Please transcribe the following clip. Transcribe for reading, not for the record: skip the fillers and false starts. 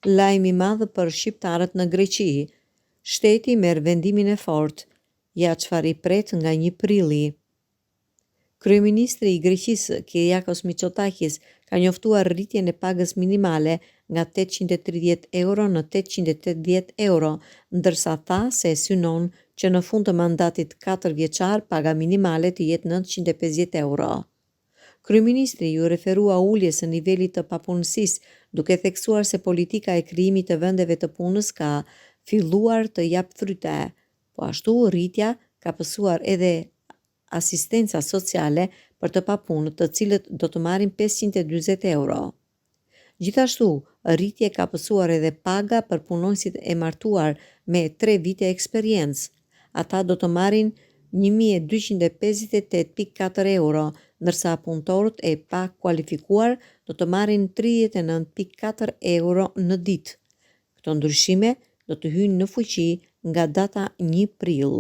Lajm i madh për shqiptarët në Greqi. Shteti merr vendimin e fortë. Ja çfarë i pret nga 1 prilli. Kryeministri i Greqisë, Kyriakos Mitsotakis, ka njoftuar rritjen e pagës minimale nga 830 euro në 880 euro, ndërsa tha se synon që në fund të mandatit 4 vjeçar paga minimale të jetë 950 euro. Kryeministri ju referua uljes së nivelit të papunësisë, duke theksuar se politika e krijimit të vendeve të punës ka filluar të jap fryte. Po ashtu rritja ka pësuar edhe asistenca sociale për të papunët, të cilët do të marrin 540 euro. Gjithashtu, rritje ka pësuar edhe paga për punonësit e martuar me 3 vite eksperiencë. Ata do të marrin 1258.4 euro, ndërsa punëtorët e pa kualifikuar do të marrin 39.4 euro në ditë. Këto ndryshime do të hyjnë në fuqi nga data 1 prill.